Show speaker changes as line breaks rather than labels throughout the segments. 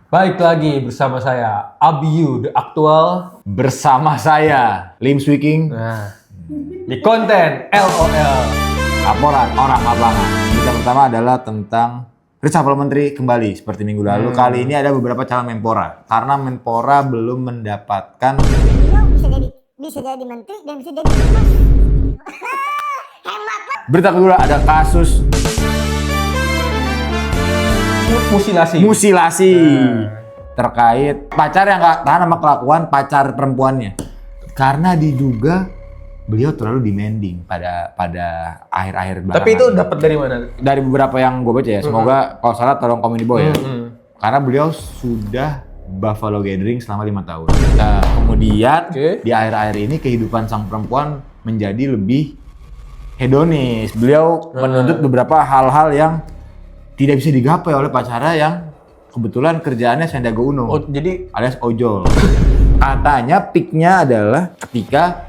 Baik lagi bersama saya, Abiyu, The Aktual.
Bersama saya, Lim Swiking.
Nah, di konten LOL.
Laporan orang lapangan. Berita pertama adalah tentang reshuffle menteri kembali seperti minggu lalu. Kali ini ada beberapa calon Menpora. Karena Menpora belum mendapatkan...
Beliau bisa jadi menteri dan bisa jadi bos. Hemat lah.
Berita kedua ada kasus musilasi terkait pacar yang gak tahan sama kelakuan pacar perempuannya. Karena diduga beliau terlalu demanding pada akhir-akhir belakangan.
Tapi itu dapat dari mana?
Dari beberapa yang gue baca ya, semoga kalau salah tolong komen di bawah ya. Karena beliau sudah Buffalo Gathering selama 5 tahun. Nah, kemudian di akhir-akhir ini kehidupan sang perempuan menjadi lebih hedonis. Beliau menuntut beberapa hal-hal yang tidak bisa digapai oleh pacarnya yang kebetulan kerjaannya Sandiaga Uno.
Oh, jadi
alias ojol. Katanya peaknya adalah ketika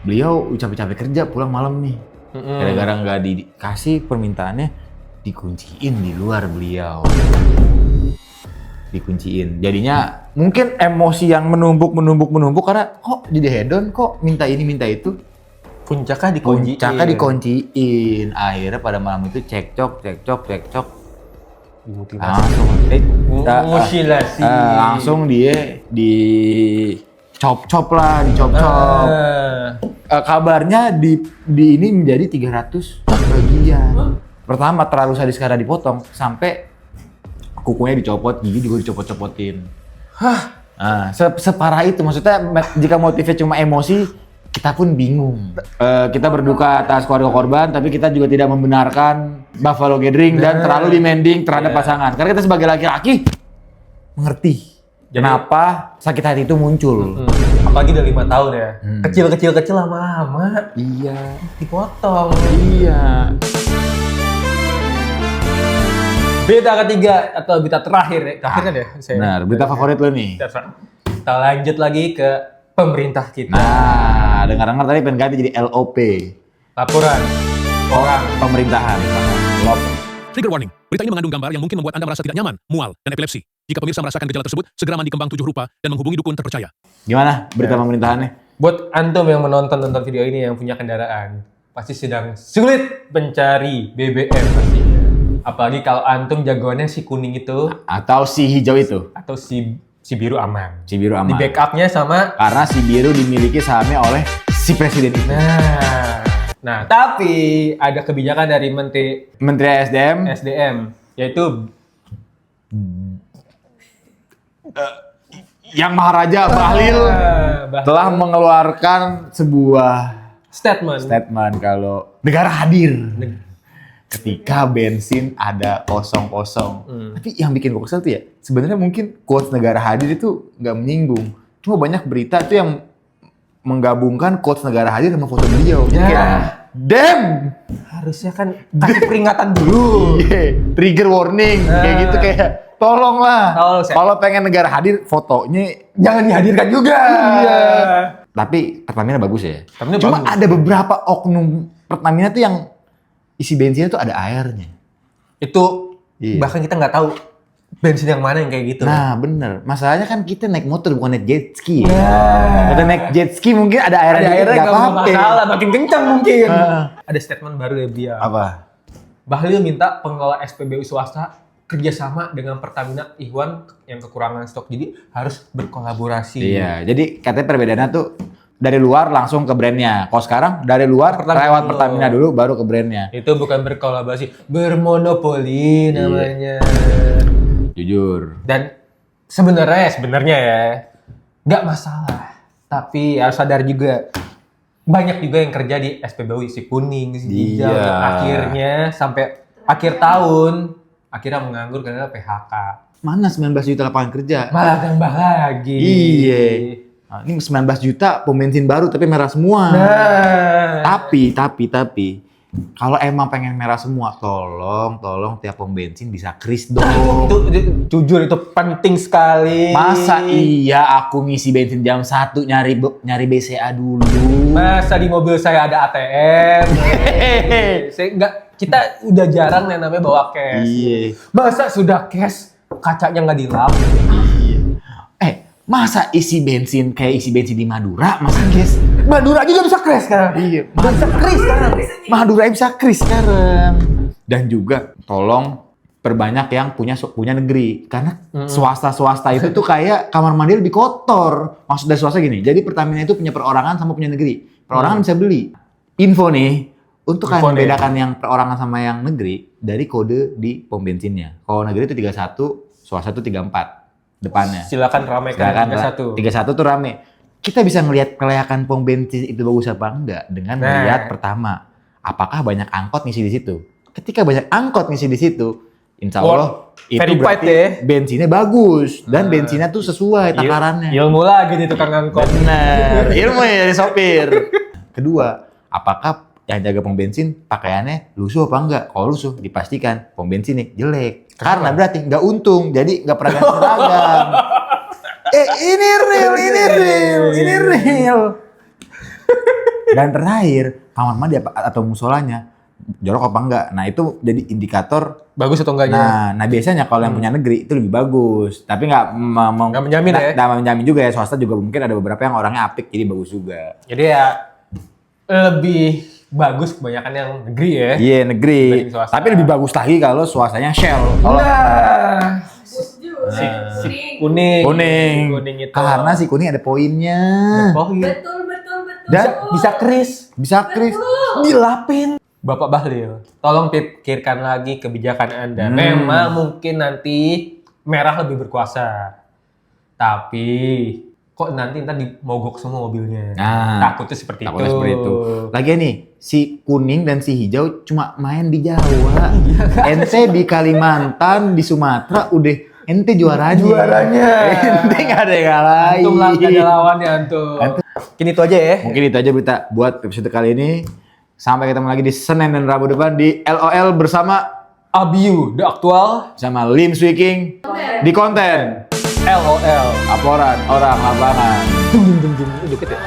beliau capek-capek kerja pulang malam nih. Gara-gara nggak dikasih permintaannya, dikunciin di luar beliau. Dikunciin. Jadinya mungkin emosi yang menumpuk karena kok jadi hedon, kok minta ini minta itu.
puncaknya
dikunciin. Akhirnya pada malam itu cekcok.
Mutilasi.
Langsung dia dicop-cop. Kabarnya di ini menjadi 300 bagian. Pertama terlalu sadis karena dipotong sampai kukunya dicopot, gigi juga dicopot-copotin. Separah itu. Maksudnya jika motifnya cuma emosi, kita pun bingung. Kita berduka atas keluarga korban, tapi kita juga tidak membenarkan Buffalo Gathering dan terlalu demanding terhadap pasangan. Karena kita sebagai laki-laki mengerti kenapa sakit hati itu muncul.
Apalagi udah 5 tahun ya. Kecil lama-lama.
Iya.
Dipotong.
Iya.
Berita ketiga atau berita terakhir ya? Terakhir kan ya?
Benar, berita favorit lo nih.
Kita lanjut lagi ke pemerintah kita.
Nah, dengar-dengar tadi pengen ganti jadi LOP.
Laporan orang
pemerintahan.
Trigger warning, berita ini mengandung gambar yang mungkin membuat Anda merasa tidak nyaman, mual, dan epilepsi. Jika pemirsa merasakan gejala tersebut, segera mandi kembang 7 rupa dan menghubungi dukun terpercaya.
Gimana berita pemerintahannya?
Buat antum yang menonton video ini yang punya kendaraan, pasti sedang sulit mencari BBM pastinya. Apalagi kalau antum jagoannya si kuning itu
atau si hijau itu
atau si biru aman.
Si biru aman.
Di backupnya sama
karena si biru dimiliki sahamnya oleh si presiden itu.
Nah, tapi ada kebijakan dari Menteri SDM yaitu
yang Maharaja Bahlil telah mengeluarkan sebuah statement kalau negara hadir ketika bensin ada kosong. Tapi yang bikin gue kesel tuh ya, sebenarnya mungkin quotes negara hadir itu nggak menyinggung. Cuma banyak berita tuh yang menggabungkan quotes negara hadir sama foto beliau. Damn!
Harusnya kan kasih peringatan dulu.
Trigger warning. Kayak gitu kayak, tolonglah. Kalau pengen negara hadir, fotonya
jangan dihadirkan juga.
Iya. Tapi Pertamina bagus ya. Cuma ada beberapa oknum Pertamina tuh yang isi bensinnya tuh ada airnya. Itu bahkan kita nggak tahu bensin yang mana yang kayak gitu. Nah bener. Masalahnya kan kita naik motor bukan naik jet ski. Kita naik jet ski mungkin ada airnya nggak apa-apa.
Masalah, makin kencang mungkin. Ada statement baru dari dia.
Apa?
Bahlil minta pengelola SPBU swasta kerjasama dengan Pertamina Ikhwan yang kekurangan stok. Jadi harus berkolaborasi.
Iya. Jadi katanya perbedaannya tuh dari luar langsung ke brandnya. Kalau sekarang dari luar lewat Pertamina dulu baru ke brandnya.
Itu bukan berkolaborasi, bermonopoli namanya.
Jujur.
Dan sebenarnya ya nggak masalah. Tapi harus sadar juga banyak juga yang kerja di SPBU si kuning, si hijau. Akhirnya sampai akhir tahun akhirnya menganggur karena PHK.
Mana 19 juta lapangan kerja?
Malah tambah lagi.
Iya. Nah, ini 19 juta pom bensin baru tapi merah semua. Tapi kalau emang pengen merah semua, tolong tiap pom bensin bisa kris dong.
Itu jujur itu penting sekali.
Masa iya aku ngisi bensin jam 1 nyari BCA dulu.
Masa di mobil saya ada ATM. Kita udah jarang yang namanya bawa cash.
Iya.
Masa sudah cash kacanya nggak dilap.
Masa isi bensin kayak isi bensin di Madura, masa guys?
Madura juga bisa crash sekarang.
Iya,
Bisa crash sekarang.
Madura bisa kris sekarang. Dan juga tolong perbanyak yang punya negeri, karena swasta itu tuh kayak kamar mandi lebih kotor. Maksud dari swasta gini, jadi Pertamina itu punya perorangan sama punya negeri. Perorangan bisa beli. Info nih, untuk kalian membedakan yang perorangan sama yang negeri dari kode di pom bensinnya. Kalau negeri itu 31, swasta itu 34 depannya.
Silakan ramaikan 31.
31 tuh rame. Kita bisa ngelihat kelayakan pom bensin itu bagus apa enggak dengan melihat pertama, apakah banyak angkot ngisi di situ. Ketika banyak angkot ngisi di situ, insya Allah itu berarti bensinnya bagus dan bensinnya tuh sesuai takarannya.
Ilmu lagi nih tukang angkot.
Bener, ilmu ya dari sopir. Kedua, apakah yang jaga pom bensin pakaiannya lusuh apa enggak? Kalau lusuh dipastikan pom bensin nih jelek. Karena berarti nggak untung, jadi nggak pernah ganti seragam. Ini real. Dan terakhir, kamar mandi atau musolanya jorok apa enggak? Nah itu jadi indikator
bagus atau enggaknya.
Nah biasanya kalau yang punya negeri itu lebih bagus, tapi nggak
menjamin ya.
Nggak menjamin juga ya, swasta juga mungkin ada beberapa yang orangnya apik jadi bagus juga.
Jadi ya lebih bagus kebanyakan yang negeri ya.
Iya negeri. Tapi lebih bagus lagi kalau swastanya Shell.
Nah, si kuning.
Kuning itu. Karena si kuning ada poinnya.
Betul.
Dan
bisa kris.
Dilapin.
Bapak Bahlil, tolong pikirkan lagi kebijakan Anda. Memang mungkin nanti merah lebih berkuasa. Tapi kok nanti ntar dimogok semua mobilnya. Takutnya seperti itu.
Lagian nih, si kuning dan si hijau cuma main di Jawa. Ente di Kalimantan, di Sumatera udah ente juaranya. Ente nggak ada yang ngalahin.
Antum lah gak ada lawannya antum. Mungkin itu aja ya.
Mungkin itu aja berita buat episode kali ini. Sampai ketemu lagi di Senin dan Rabu depan di LOL bersama
Abiu, The Aktual,
sama Lim Swiking di konten
LOL.
laporan orang lapangan.
Dikit ya.